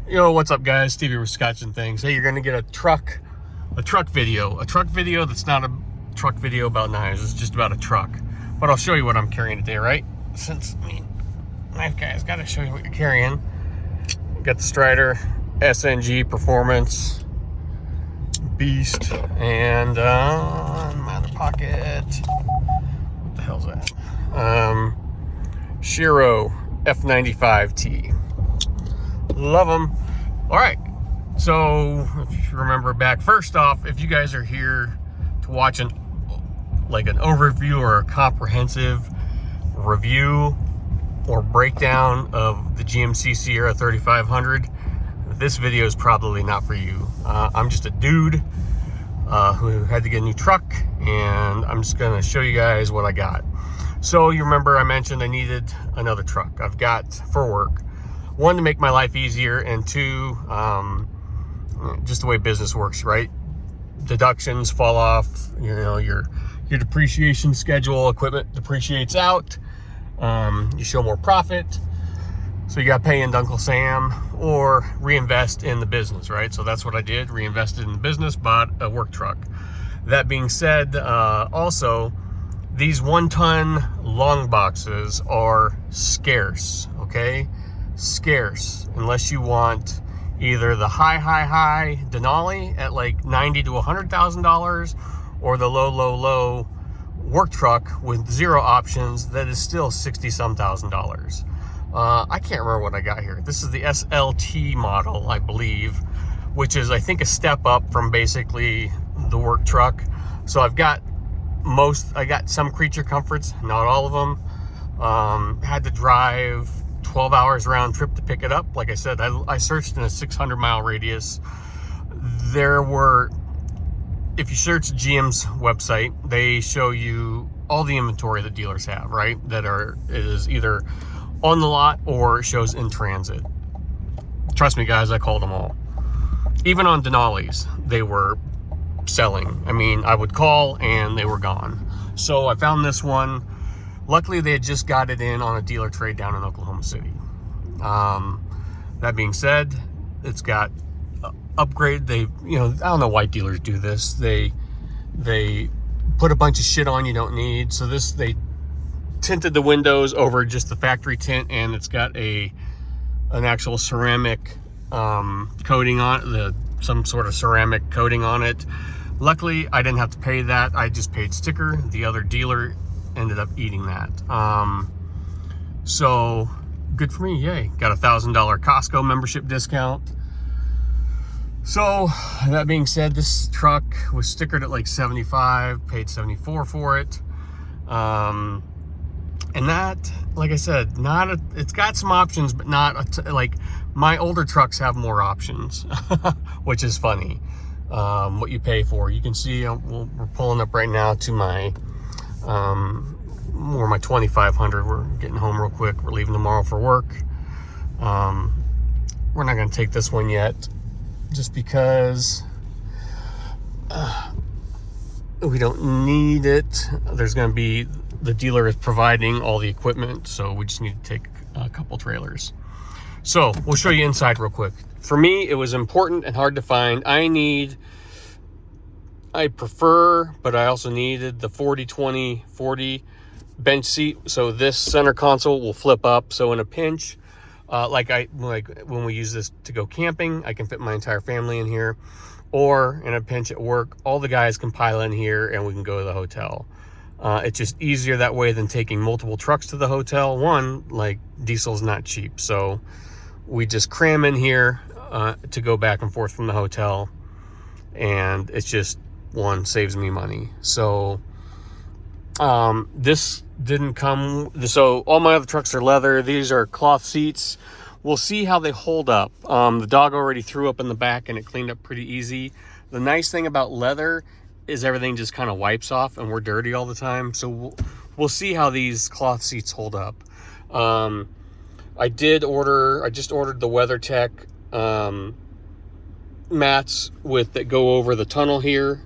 Yo, what's up, guys? Stevie with Scotch and Things. Hey, you're gonna get a truck video that's not a truck video about knives. It's just about a truck. But I'll show you what I'm carrying today, right? Since knife guys, gotta show you what you're carrying. Got the Strider SNG Performance Beast, and my other pocket. What the hell's that? Shiro F95T. Love them. All right, so if you remember back, first off, if you guys are here to watch an overview or a comprehensive review or breakdown of the GMC Sierra 3500, this video is probably not for you. I'm just a dude who had to get a new truck, and I'm just gonna show you guys what I got. So you remember I mentioned I needed another truck. I've got for work. One, to make my life easier, and two, just the way business works, right? Deductions fall off, you know, your depreciation schedule, equipment depreciates out, you show more profit, so you got to pay into Uncle Sam or reinvest in the business, right? So that's what I did, reinvested in the business, bought a work truck. That being said, also, these 1-ton long boxes are scarce, okay? Scarce, unless you want either the high Denali at like $90,000 to $100,000, or the low work truck with zero options that is still $60-some thousand. I can't remember what I got here. This is the SLT model, I believe, which is, I think, a step up from basically the work truck. So I got some creature comforts, not all of them. Had to drive 12 hours round trip to pick it up. Like I said, I searched in a 600-mile radius. There were, if you search GM's website, they show you all the inventory the dealers have, right? That is either on the lot or shows in transit. Trust me, guys, I called them all. Even on Denali's, they were selling. I mean, I would call and they were gone. So I found this one. Luckily, they had just got it in on a dealer trade down in Oklahoma City. That being said, it's got upgrade. I don't know why dealers do this. They put a bunch of shit on you don't need. So they tinted the windows over just the factory tint, and it's got an actual ceramic coating on it, some sort of ceramic coating on it. Luckily, I didn't have to pay that. I just paid sticker. The other dealer ended up eating that. So good for me, yay. Got a $1,000 Costco membership discount. So that being said, this truck was stickered at like $75, paid $74 for it. And that, like I said, it's got some options, but not like my older trucks have more options, which is funny. What you pay for. You can see we're pulling up right now to my my 2500. We're getting home real quick. We're leaving tomorrow for work. We're not going to take this one yet, just because we don't need it. There's going to be, the dealer is providing all the equipment, so we just need to take a couple trailers. So we'll show you inside real quick. For me, it was important and hard to find. I prefer, but I also needed the 40-20-40 bench seat. So this center console will flip up. So in a pinch, like when we use this to go camping, I can fit my entire family in here. Or in a pinch at work, all the guys can pile in here and we can go to the hotel. It's just easier that way than taking multiple trucks to the hotel. One, like, diesel's not cheap. So we just cram in here to go back and forth from the hotel. And it's just, one, saves me money. So this didn't come, so all my other trucks are leather. These are cloth seats. We'll see how they hold up. The dog already threw up in the back and it cleaned up pretty easy. The nice thing about leather is everything just kind of wipes off, and we're dirty all the time. So we'll see how these cloth seats hold up. I just ordered the WeatherTech mats that go over the tunnel here,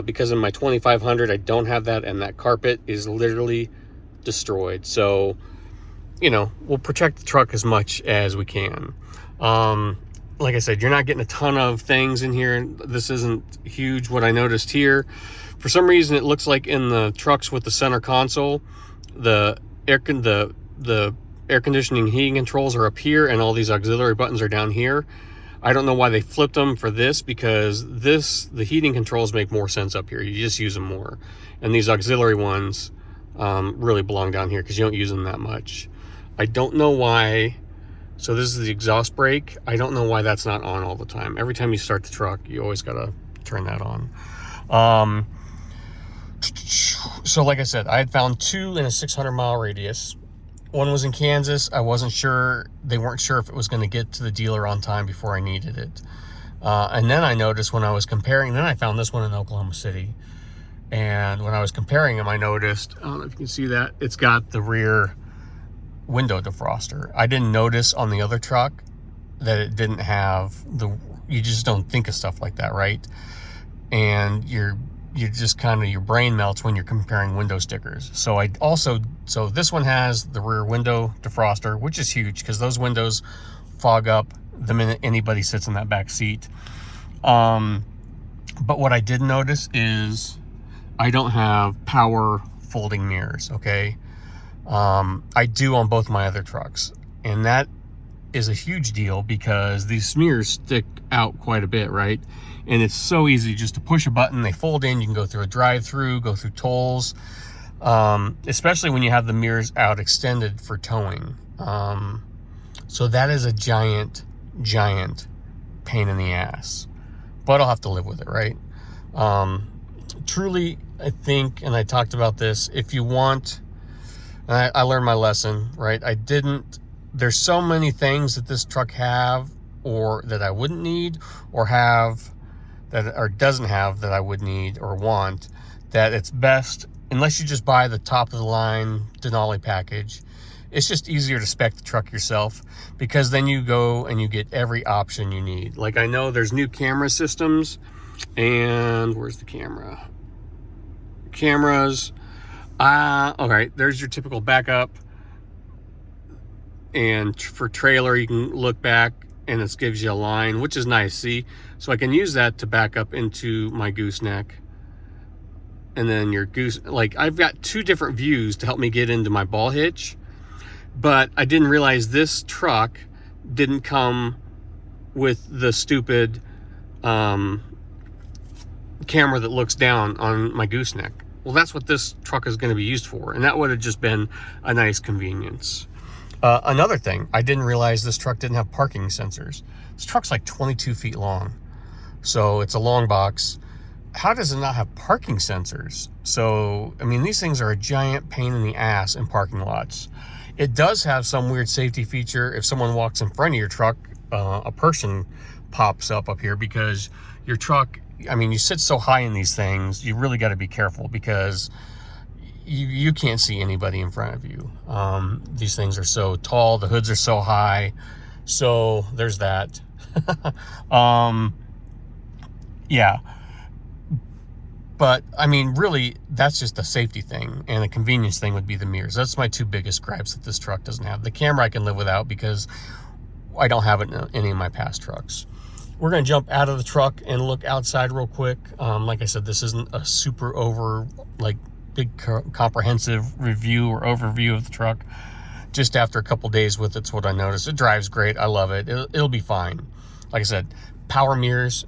because in my 2500 I don't have that, and that carpet is literally destroyed. So, we'll protect the truck as much as we can. like I said, you're not getting a ton of things in here. This isn't huge. What I noticed here, for some reason, it looks like in the trucks with the center console, the air conditioning heating controls are up here and all these auxiliary buttons are down here. I don't know why they flipped them for this, because the heating controls make more sense up here. You just use them more. And these auxiliary ones really belong down here because you don't use them that much. I don't know why. So this is the exhaust brake. I don't know why that's not on all the time. Every time you start the truck, you always got to turn that on. So like I said, I had found 2 in a 600-mile radius. One was in Kansas. I wasn't sure. They weren't sure if it was going to get to the dealer on time before I needed it. And then I noticed when I was comparing, then I found this one in Oklahoma City. And when I was comparing them, I noticed, I don't know if you can see that, it's got the rear window defroster. I didn't notice on the other truck that it didn't have you just don't think of stuff like that, right? And you're just kind of, your brain melts when you're comparing window stickers. So this one has the rear window defroster, which is huge because those windows fog up the minute anybody sits in that back seat. But what I did notice is I don't have power folding mirrors, okay? I do on both my other trucks, and that is a huge deal because these mirrors stick out quite a bit, right? And it's so easy just to push a button, they fold in, you can go through a drive-through, go through tolls, especially when you have the mirrors out extended for towing. So that is a giant pain in the ass, but I'll have to live with it, right? Truly, I think, and I talked about this, if you want, and I learned my lesson, right? There's so many things that this truck have, or that I wouldn't need, or doesn't have that I would need or want, that it's best, unless you just buy the top of the line Denali package, it's just easier to spec the truck yourself, because then you go and you get every option you need. Like, I know there's new camera systems, and where's the camera? Cameras. All right, there's your typical backup. And for trailer, you can look back and it gives you a line, which is nice, see? So I can use that to back up into my gooseneck. And then your I've got 2 different views to help me get into my ball hitch. But I didn't realize this truck didn't come with the stupid camera that looks down on my gooseneck. Well, that's what this truck is going to be used for, and that would have just been a nice convenience. Another thing, I didn't realize this truck didn't have parking sensors. This truck's like 22 feet long, so it's a long box. How does it not have parking sensors? So, I mean, these things are a giant pain in the ass in parking lots. It does have some weird safety feature. If someone walks in front of your truck, a person pops up here, because your truck, I mean, you sit so high in these things, you really got to be careful, because you can't see anybody in front of you. These things are so tall, the hoods are so high, so there's that. Yeah. But, I mean, really, that's just a safety thing, and a convenience thing would be the mirrors. That's my 2 biggest gripes that this truck doesn't have. The camera I can live without, because I don't have it in any of my past trucks. We're going to jump out of the truck and look outside real quick. Like I said, this isn't a super big comprehensive review or overview of the truck. Just after a couple days with it's what I noticed. It drives great. I love it. It'll be fine. Like I said, power mirrors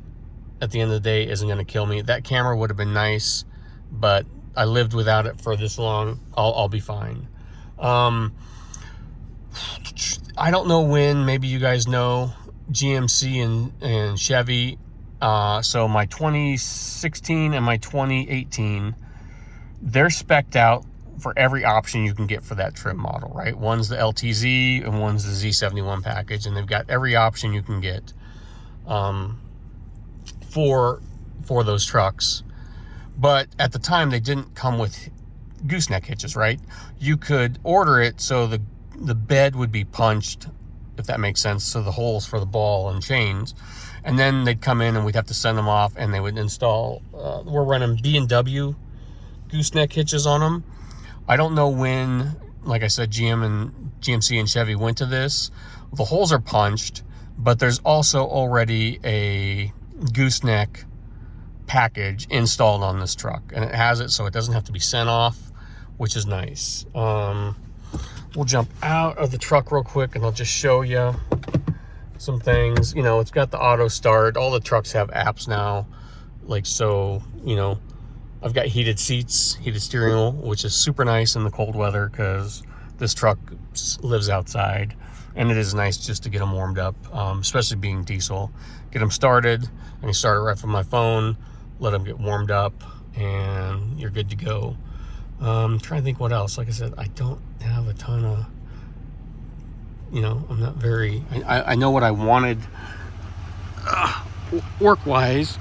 at the end of the day isn't going to kill me. That camera would have been nice, but I lived without it for this long. I'll be fine. I don't know when, maybe you guys know, GMC and Chevy. So my 2016 and my 2018, they're spec'd out for every option you can get for that trim model, right? One's the LTZ and one's the Z71 package, and they've got every option you can get for those trucks. But at the time, they didn't come with gooseneck hitches, right? You could order it so the bed would be punched, if that makes sense, so the holes for the ball and chains, and then they'd come in and we'd have to send them off, and they would install, we're running B&W gooseneck hitches on them. I don't know when, like I said, GMC and Chevy went to this. The holes are punched, but there's also already a gooseneck package installed on this truck, and it has it so it doesn't have to be sent off, which is nice. We'll jump out of the truck real quick and I'll just show you some things. You know, it's got the auto start. All the trucks have apps now, like, so, you know, I've got heated seats, heated steering wheel, which is super nice in the cold weather because this truck lives outside, and it is nice just to get them warmed up, especially being diesel. Get them started, and you start it right from my phone, let them get warmed up, and you're good to go. I'm trying to think what else. Like I said, I don't have a ton of, you know, I'm not very, I know what I wanted work-wise.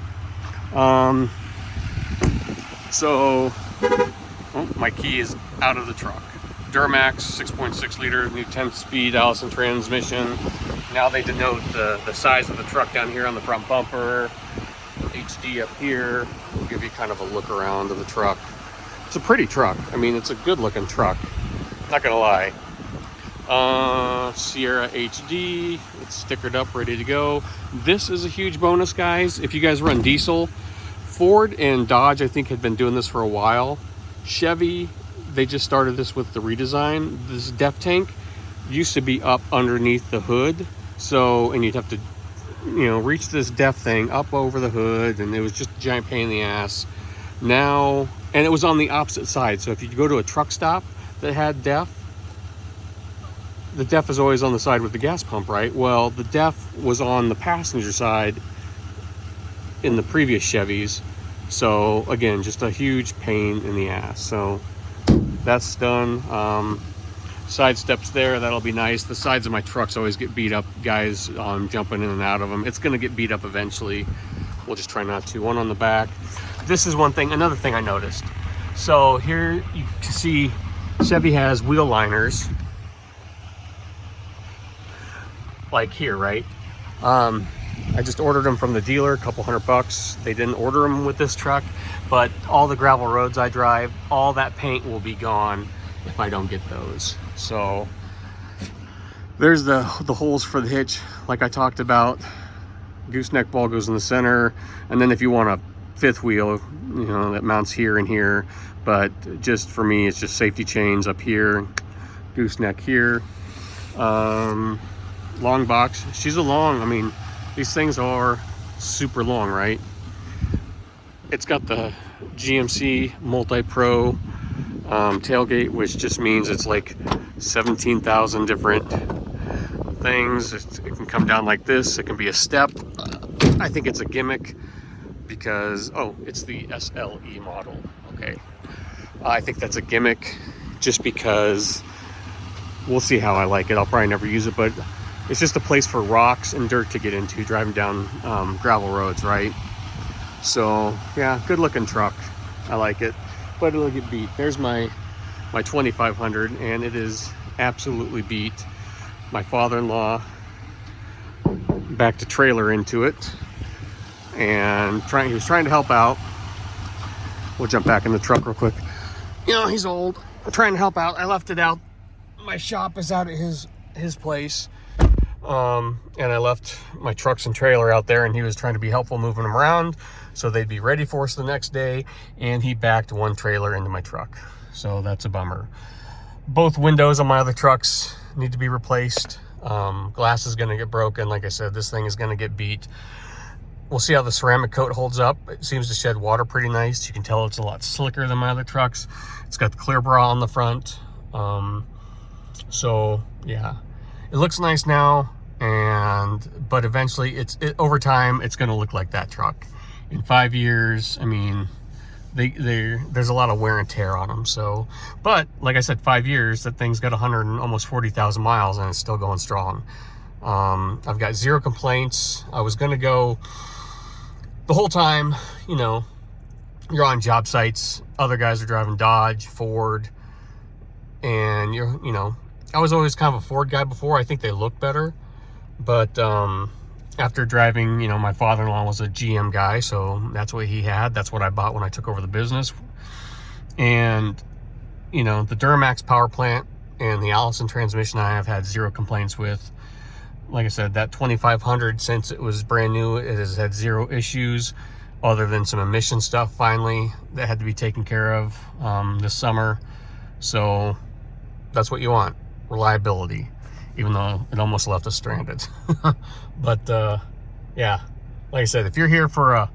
So, oh, my key is out of the truck. Duramax 6.6 liter, new 10-speed Allison transmission. Now they denote the size of the truck down here on the front bumper. HD up here. We'll give you kind of a look around of the truck. It's a pretty truck. I mean, it's a good looking truck. Not gonna lie. Sierra HD. It's stickered up, ready to go. This is a huge bonus, guys. If you guys run diesel, Ford and Dodge, I think, had been doing this for a while. Chevy, they just started this with the redesign. This def tank used to be up underneath the hood. So, and you'd have to, you know, reach this def thing up over the hood, and it was just a giant pain in the ass. Now, and it was on the opposite side. So if you go to a truck stop that had def, the def is always on the side with the gas pump, right? Well, the def was on the passenger side in the previous Chevys. So again, just a huge pain in the ass. So that's done. Side steps there, that'll be nice. The sides of my trucks always get beat up, guys, jumping in and out of them. It's gonna get beat up eventually. We'll just try not to. One on the back. This is one thing, another thing I noticed. So here you can see Chevy has wheel liners, like here, right? I just ordered them from the dealer, a couple $100. They didn't order them with this truck, but all the gravel roads I drive, all that paint will be gone if I don't get those. So there's the holes for the hitch, like I talked about. Gooseneck ball goes in the center, and then if you want a fifth wheel, you know, that mounts here and here, but just for me, it's just safety chains up here, gooseneck here. Long box. She's a long, I mean, these things are super long, right? It's got the GMC Multi-Pro tailgate, which just means it's like 17,000 different things. It can come down like this. It can be a step. I think it's a gimmick because, oh, it's the SLE model. Okay. I think that's a gimmick just because we'll see how I like it. I'll probably never use it, but it's just a place for rocks and dirt to get into driving down gravel roads, right? So yeah, good looking truck. I like it, but it'll get beat. There's my 2500, and it is absolutely beat. My father-in-law backed a trailer into it, and he was trying to help out. We'll jump back in the truck real quick. You know, he's old. I'm trying to help out. I left it out. My shop is out at his place. And I left my trucks and trailer out there, and he was trying to be helpful moving them around so they'd be ready for us the next day, and he backed one trailer into my truck. So that's a bummer. Both windows on my other trucks need to be replaced. Glass is going to get broken. Like I said, this thing is going to get beat. We'll see how the ceramic coat holds up. It seems to shed water pretty nice. You can tell it's a lot slicker than my other trucks. It's got the clear bra on the front. So yeah, it looks nice now, but eventually over time it's going to look like that truck. In 5 years, I mean, there's a lot of wear and tear on them. So, but like I said, 5 years, that thing's got almost 40,000 miles, and it's still going strong. I've got zero complaints. I was going to go the whole time. You know, you're on job sites, other guys are driving Dodge, Ford, and you know, I was always kind of a Ford guy before. I think they look better, but after driving, you know, my father-in-law was a GM guy, so that's what he had. That's what I bought when I took over the business. And, you know, the Duramax power plant and the Allison transmission I have had zero complaints with. like I said, that 2500, since it was brand new, it has had zero issues other than some emission stuff finally that had to be taken care of this summer. So that's what you want, reliability, even though it almost left us stranded. But yeah, like I said, if you're here for a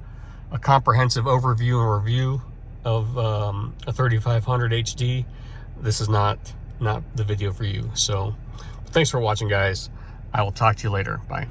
comprehensive overview and review of a 3500 HD, this is not the video for you. So thanks for watching, guys. I will talk to you later. Bye.